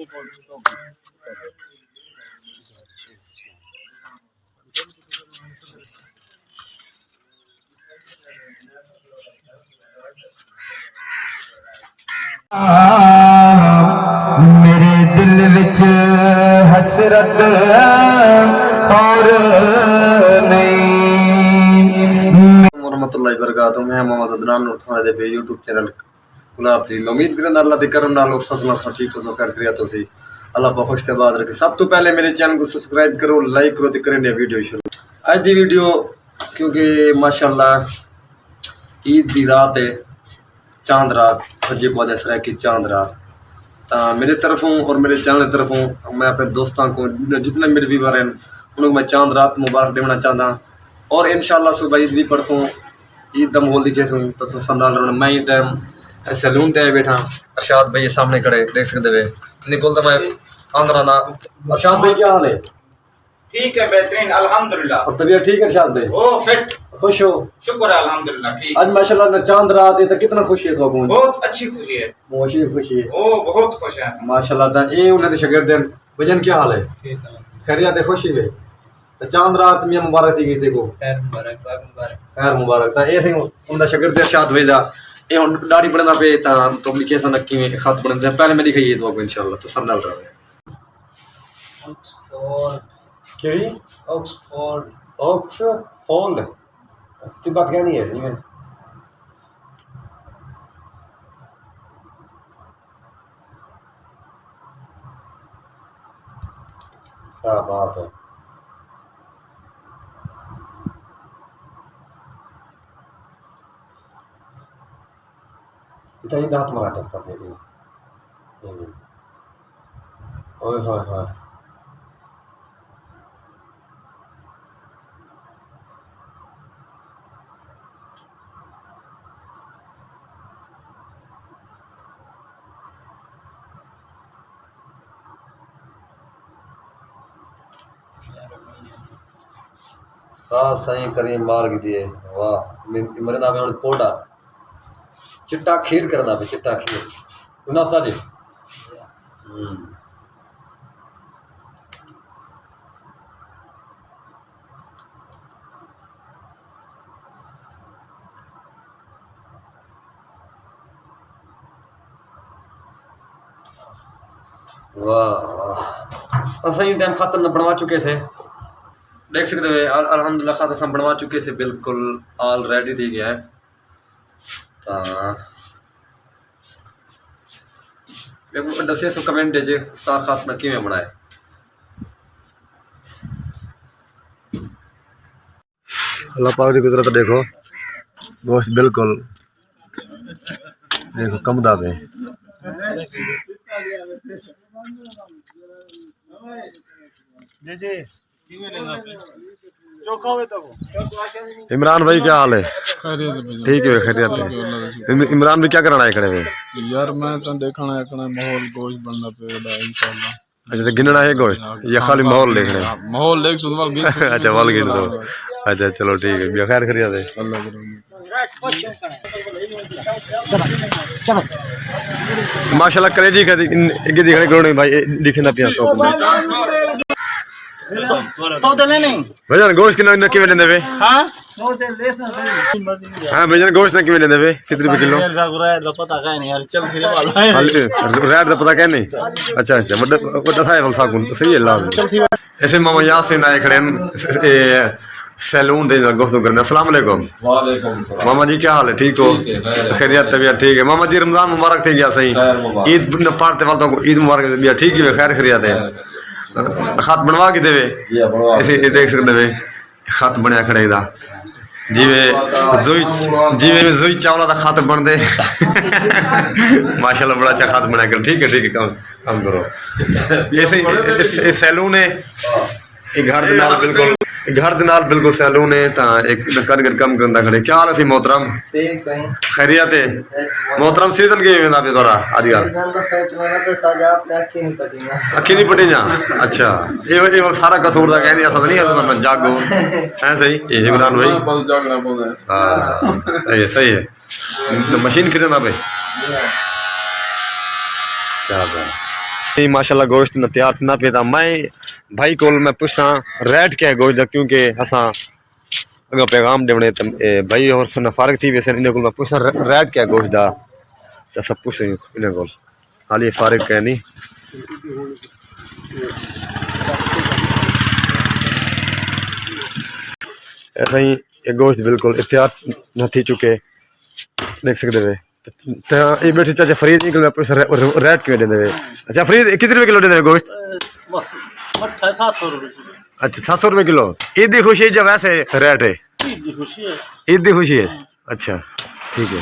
मेरे दिल विच हसरत और वरहमतुल्लाहि वबरकातुहू। मैं मोहम्मद अदनान और तुम्हारे पे यूट्यूब चैनल गुलाब दी उम्मीद करना अल्लाह दी करम नाल फसला सा ठीक हो कर करिया तो सी अल्लाह को खुश तेबाद रखे। सब तो पहले मेरे चैनल को सब्सक्राइब करो, लाइक करो तो करें वीडियो शुरू। आज दी वीडियो क्योंकि माशाल्लाह ईद दी रात है, चांद रात सज्जे को दस रहा कि चांद रात मेरे तरफों और मेरे चैनल की तरफों मैं अपने दोस्तों को जितने मेरे व्यूवर हैं उनको मैं चांद रात मुबारक देना चाहता। और इंशाल्लाह सुबह ईद भी परसों ईद का माहौल दिखे सूँ तो संभाल मैं ही टाइम सैलून ते बैठा। अरशाद भाई ये सामने खड़े देख सकते वे निकल तो मैं आंध्रा ना। अरशाद भाई क्या हाल है? ठीक है, बेहतरीन अल्हम्दुलिल्लाह। और तबीयत ठीक है अरशाद भाई? ओ फिट, खुश हो? शुक्र है अल्हम्दुलिल्लाह ठीक। आज माशाल्लाह ना चांद रात है तो कितना खुशी है तो बहुत अच्छी खुशी है। मोशी खुशी है ओ बहुत खुश है माशाल्लाह। ता ये उन्हें शागिर्द हैं वजन क्या हाल है? खैरियत है खुशी है तो चांद रात में मुबारक दी गई देखो खैर मुबारक ता ये थे उनका शागिर्द अरशाद भाई दा ये हुन दाढ़ी बनना पे ता तो कैसा नक्की में खत बनते पहले मेरी खई तो इंशाल्लाह तो संभाल रहा है। क्यों ऑक्सफोर्ड ऑक्सफोर्ड इसकी बात क्या नहीं है इवन क्या बात है। इतना दांत मारा था ओए होए होए सास सही करिए मार के दिए वाह मेरे नाम है पोडा चिट्टा खीर करना भी चिट्टा खीर मुनाफा जी। वाह सही टाइम खातर न बनवा चुके से देख सकते हो अल्हम्दुलिल्लाह खाता सब बनवा चुके से बिल्कुल ऑल रेडी थी गया है दसे सो कमेंट है जे उस्ताद खातना किवें बनाए। अल्लाह पाक की कुदरत देखो गोश्त बिल्कुल देखो कमदा पे इमरान भाई क्या हाल है? ठीक है खैरियत है। इमरान भाई क्या कराना है खड़े में? यार मैं तो देखना है माहौल गोश्त बनना पे इंशाल्लाह। अच्छा तो गिनना है गोश्त या खाली माहौल देखना है? माहौल देख सुन वाल गिन अच्छा वाल गिन दो। अच्छा चलो ठीक है खैर खैरियत है। माशाल्लाह कलेजी का दिखने करो भाई दिखना पिया तो भजन गोश्त कितना नक्की में लेंदे वे? हां भजन गोश्त नक्की में लेंदे वे कितने रुपए किलो? रेट दा पता का नहीं यार चल सिरे वाला रेट दा पता क्या नहीं। अच्छा अच्छा बड़ा बड़ा था वाला साकुन सही है लाभ ऐसे मामा यासिन आए खड़े सैलून दे गोश्त करने। अस्सलाम वालेकुम। वालेकुम सलाम मामा जी क्या हाल है? ठीक हो? खैरियत तबीयत ठीक है मामा जी? रमजान मुबारक थे गया सही ईद पारते वाल तो ईद मुबारक दिया ठीक है खैर खैरियत है। खत बनवा के देवे ऐसे देख सकते वे खत बनया खड़े दा जिवे जोई चावला का खत बन दे माशाल्लाह बड़ा अच्छा खत बना कर ठीक है काम करो। ऐसे सैलून है घर दे नाल बिल्कुल सैलून है ता एक कर कम करंदा खड़े। क्या हाल है मोहतरम? ठीक सही खैरियत है मोहतरम। सीजन के वेंदा पे तोरा आजकल सीजन तो फेट वाला पे साजा आपने अखी नहीं पटी जा। अच्छा ये सारा कसूर दा कहनी असा नहीं असा मैं जागो है सही ये इमरान भाई जागना बोल हां ये सही है तो मशीन खरीदना पे क्या बात माशाल्लाह गोश्त न तैयार ना पिया मैं भाई को मैं पूछा रेट क्या है गोश्त क्योंकि असा अगर पैगाम देवने तो भाई और फिर फारग थी वैसे इन्हें को मैं पूछा रेट क्या है गोश्त दा तो सब पूछ इन्हें को हाल ये फारग क्या नहीं ऐसा ही ये गोश्त बिल्कुल तैयार न थी चुके देख सकते वे तो ये बैठे चाचा फरीद निकल मैं पूछ रेट क्यों देंगे अच्छा फरीद कितने रुपए किलो देंगे गोश्त अच्छा 700 रुपये किलो ईद की खुशी जब वैसे रेट है ईद की खुशी है अच्छा ठीक है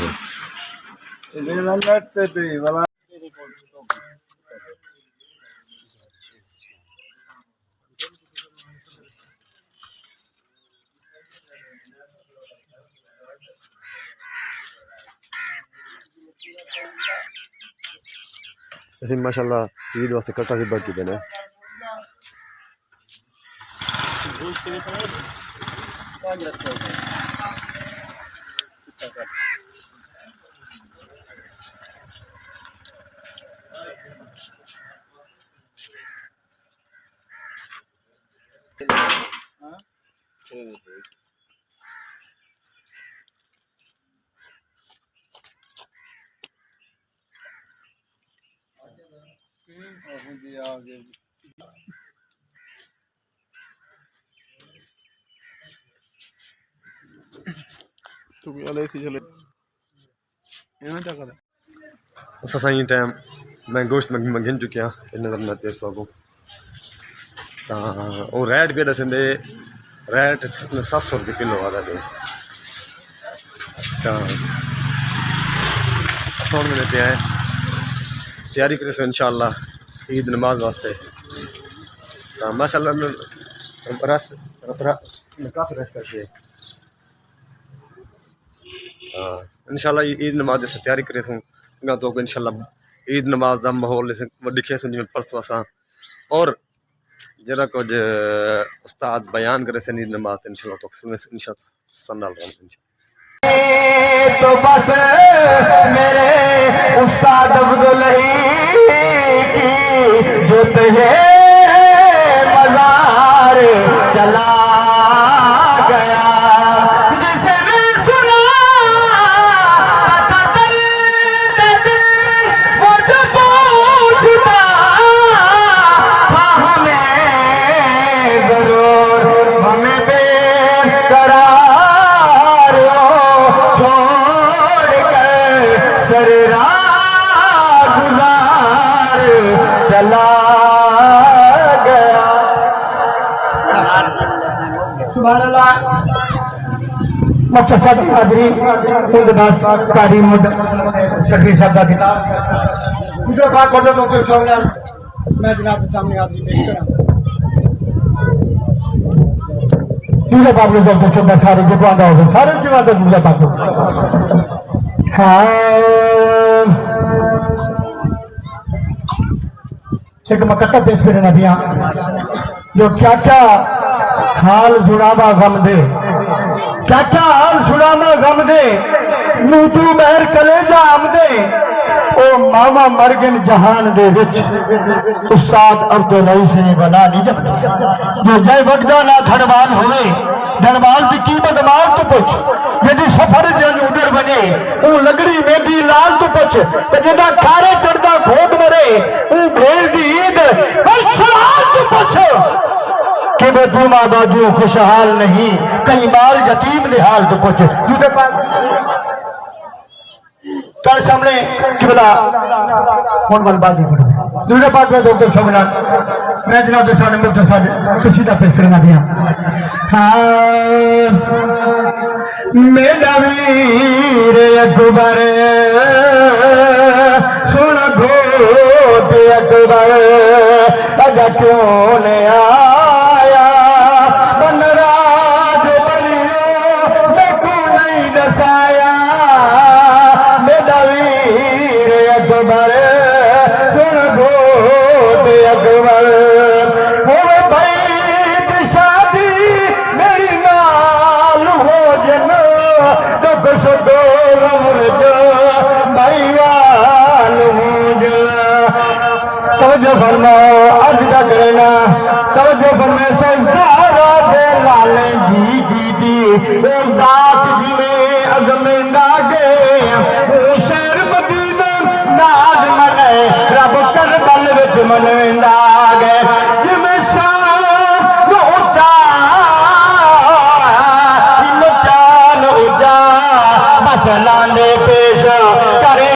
ऐसे माशाल्लाह ईद वास्ते कट्टा से बाकी देना तू चले थी चले यहाँ क्या कर सही टाइम मैं गोश्त में गिन चुकिया नजर ना तेज तो वो रेट भी दसेंदे रेट 700 रुपये किलो आदा दे सोन में लेते हैं तैयारी करे इंशाल्लाह ईद नमाज वास्ते माशाल्लाह रस काफ़ी रस करके इंशाल्लाह ईद नमाज से तैयारी करे तो इंशाल्लाह ईद नमाज का माहौल वही खेस जिम्मे परसों असा और जरा कुछ उस्ताद बयान करे से ईद नमाज इंशाल्लाह तो संभाल तो बस मेरे उस्ताद अब्दुल की जो तुझे मज़ार चला गया जिसने सुना वो जो पूछता था हमें जरूर हमें बेकरार छोड़ कर सररा गुजार चला गया। सुभान अल्लाह। मुख्तर साहब की हाजरी उनके बाद कारी मुद शकीर साहब का किताब मुझे बात कर दो कि सामने मैं जनाब के सामने हाजरी पेश करा मुझे बाप ने जब तक सारे जो आंदा होगा सारे जीवन तक मुझे बाप हाँ एक मकट्टा पेश करना दिया जो क्या क्या हाल सुनावा गम दे क्या क्या हाल सुनावा गम दे नूतू महर कलेजा आम दे ओ मामा मरगन जहान दे विच उस्ताद अब्दुल रईस ने बला नहीं जब जो जय बगदा ना धड़वाल होवे धड़वाल की कीमत माल तो पुछ यदि सफर जन उधर बने वो लगड़ी मेदी लाल तो पुछ जदा खारे चढ़दा खोट मरे वो भेड़ दी ईद सवाल तो पुछ कि वे तू माँ बाजू खुशहाल नहीं कई माल यतीम दे हाल तो पुछ जूते पास कल सामने किबला फोन वाल बात ही पड़ी दूसरे पास में डॉक्टर शोभना मैं जनाब के सामने मुख्तर साहब किसी का पेश करना दिया हाँ मेरा वीर अकबर सुन गोद अकबर अगर क्यों ने आया बनराज बनियो देखो नहीं दसाया मेरा वीर अकबर सुन गोद अकबर हो भाई शादी मेरी नाल हो जन दुख सदो रमर जो भाई वाल हो जन तो जब फरमाओ अर्ज का करना तवज्जो फरमाए सजदारा दे लाले जी दी जात जिमें अजमेंदा गए शहर मदीना नाज मने रब करबल विच मनवेंदा गए जिमें शान उचा उचा मसला ने पेश करे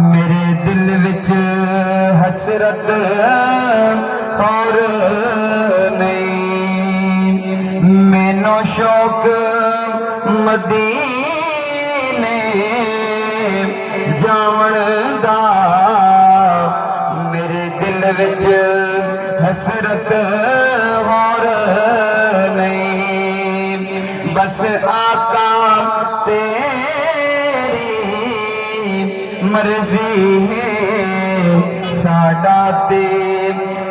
मेरे दिल विच हसरत और नहीं मैनो शौक मदीने जावण दा मेरे दिल विच हसरत और नहीं बस आका तेरी मर्जी है साडा ते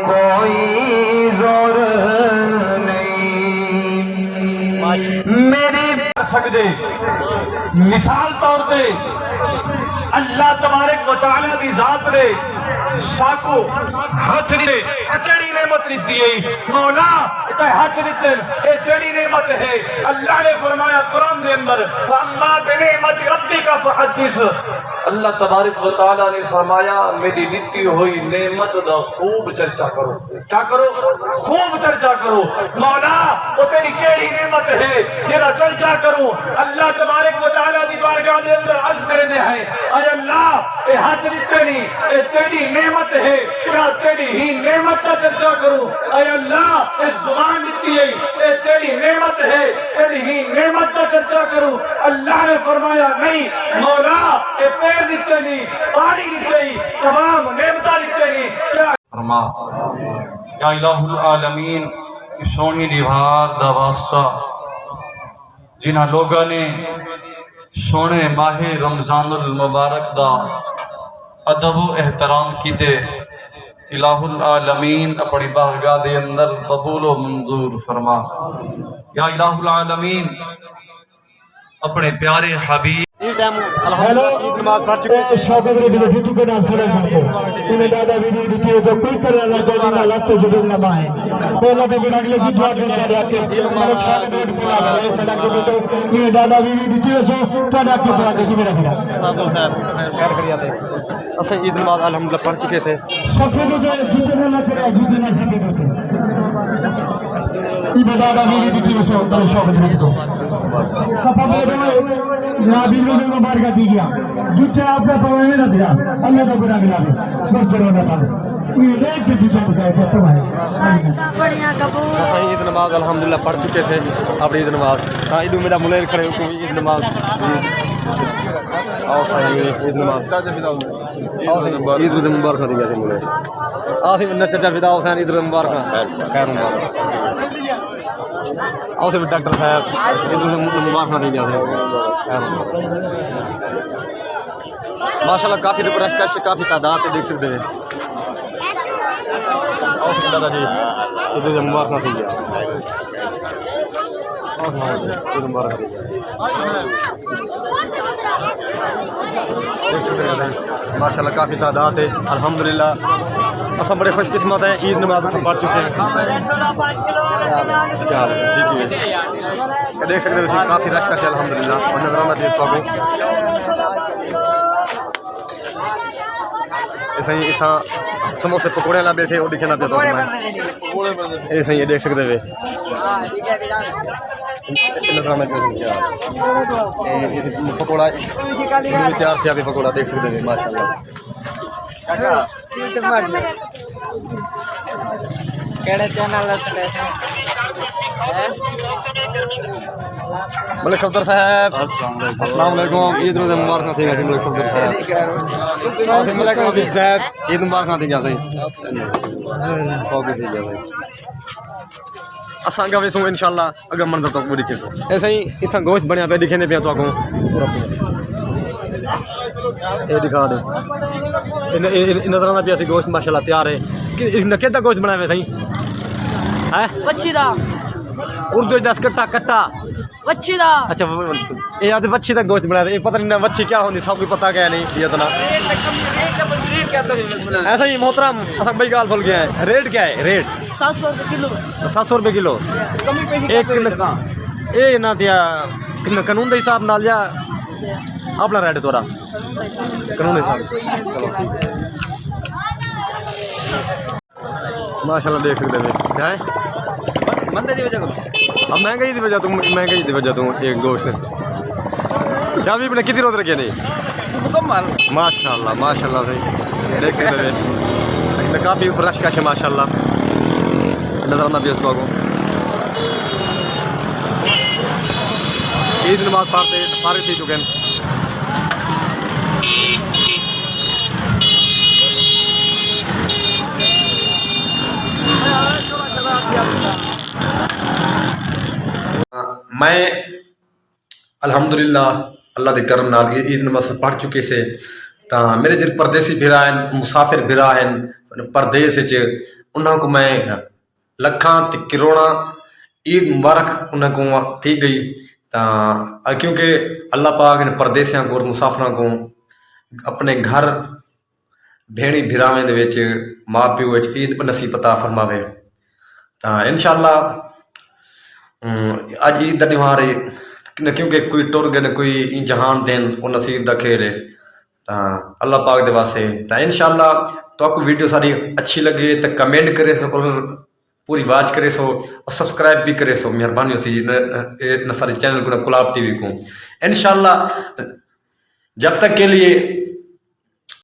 कोई जोर नहीं मेरी सकदे मिसाल तौर पे अल्लाह तबारक व तआला दी जात दे साको हाथ दे केड़ी नेमत दी है मौला इते हाथ दिते ए तेरी नेमत है अल्लाह ने फरमाया कुरान दे अंदर अम्मा बिनेमत रब्बिका फहदिस अल्लाह तबारक व तआला ने फरमाया मेरी दी हुई नेमत दा खूब चर्चा करो क्या करो खूब चर्चा करो मौला वो तेरी केड़ी नेमत है जेदा चर्चा करूं अल्लाह तबारक व तआला दी बारगाह दे अंदर अर्ज करे दे है अरे अल्लाह ए हाथ दिते नहीं ए तेरी नेमत है क्या तेरी ही नेमत का चर्चा करूं अरे अल्लाह ए जुबान दी है ए तेरी नेमत है तेरी ही नेमत का चर्चा करूं अल्लाह ने फरमाया नहीं मौला ए पैर दिते नहीं पानी दिते तमाम नेमत दिते नहीं क्या फरमा या इलाहुल आलमीन सोनी दीवार दा वास्ता जिन्हां लोगों ने सोने माहे रमजानुल मुबारक दा अदब एहतराम कीते इलाहुल आलमीन अपनी बारगाह दे अंदर कबूल व मंजूर फरमा या इलाहुल आलमीन अपने प्यारे हबीब हेलो शौकत रे बिलो जीतू के नाम सुने जाते इन्हें दादा वीडियो दिखी तो कोई कर रहा तो ना लगते जरूर ना बाएं पहला तो बिना अगले की दुआ करते रहते मतलब शौकत रे बिलो लगा रहे सड़क पे तो इन्हें दादा वीडियो दिखी सो तो ना की दुआ देखी मेरा फिर सादुल साहब खैर करिया थे असे ईद नमाज अल्हम्दुलिल्लाह पढ़ चुके थे सफेद जो जितना ना करे जितना सफेद होते इन्हें दादा वीडियो दिखी सो तो शौकत रे बिलो सफा बोलो ना बिलो में मार का दी गया जिथे आपका पवन ना दिया अल्लाह का गुनाह गिना दे बस जरूर ना पावे ये देख के भी तो है तो भाई बढ़िया कबूल असे ईद नमाज अल्हम्दुलिल्लाह पढ़ चुके थे अपनी ईद नमाज हाँ ईद मेरा मुलेर खड़े को ईद नमाज आओ सही ईद नमाज ईद मुबारक दी गया थे मुलेर आसी में चर्चा फिदा हुसैन ईद मुबारक खैर मुबारक आओ से डॉक्टर साहब ईद मुबारक दी गया थे माशाल्लाह काफी रश काफी तादाद से देख सकते हैं दादाजी ईद मुबारक थी गया ईद मुबारक माशाल्लाह काफ़ी तादाद है अल्हम्दुलिल्लाह अस बड़े खुशकिस्मत हैं ईद नमाज पढ़ चुके हैं क्या हाल है ठीक है देख सकते हैं काफ़ी रश का अल्हम्दुलिल्लाह और नजराना देख पाओगे ऐसे ही इतना समोसे पकौड़े ला बैठे और दिखे ना पे तो ऐसे ही देख सकते हैं पकौड़ा तैयार किया पकौड़ा देख सकते हैं माशाल्लाह केड़े चैनल मलिक सफदर साहब अस्सलाम वालेकुम ईद मुबारक थी गई मलिक सफदर साहब मलिक हबीब साहब ईद मुबारक थी गई असां अगर वेसूं इंशाल्लाह अगर मंदिर तक पूरी केसो ऐसे ही इतना गोश्त बनया पे दिखे पे तो आगो ये दिखा दे इन तरह का भी गोश्त माशाल्लाह तैयार है कि गोश्त बनाया हुआ सही है वच्छी दा उर्दू दस कट्टा कट्टा वच्छी दा अच्छा ये आदि वच्छी का गोश्त बनाया ये पता नहीं ना वच्छी क्या होती सब कुछ पता क्या नहीं ये इतना ऐसा ही मोहतरम असद भाई गाल फुल गया है। रेट क्या है रेट? 700 रुपये किलो 700 रुपए किलो कमी पे एक ये ना दिया कानून के हिसाब नाल या अपना रेट थोड़ा कानून हिसाब चलो ठीक है माशाल्लाह देख सकते हैं क्या है अब महंगाई की वजह तुम एक गोश्त चाबी अपने कितनी रोज रखे नहीं माशाल्लाह सही देख सकते हैं काफ़ी रश का है माशाल्लाह नजर आना बेस्ट को ईद नमाज पढ़ते फारिग थी चुके हैं मैं अल्हम्दुलिल्लाह अल्लाह के करम नाल ईद नमाज पढ़ चुके से तो मेरे जिन परदेसी भिरा हैं मुसाफिर भिरा हैं परदेस उन्होंने को मैं लखा करोड़ा ईद मुबारक उन्होंने को थी गई तो क्योंकि अल्लाह पाक इन परदेसियों को और मुसाफिरों को अपने घर भेणी भिरावें दे माँ प्यो ईद नसीब अता फरमावे तो इंशाअल्लाह अज ईद का त्यौहार है क्योंकि कोई टुर गए कोई जहान देन वो नसीब का खेल है तो अल्लाह पाक दे वास्ते तो इंशाअल्लाह तो आपको वीडियो सारी अच्छी लगे तो कमेंट करे सो और पूरी वाच करे सो और सब्सक्राइब भी करे सो मेहरबानी होती न सारे चैनल को कुलाब टीवी को इंशाअल्लाह जब तक के लिए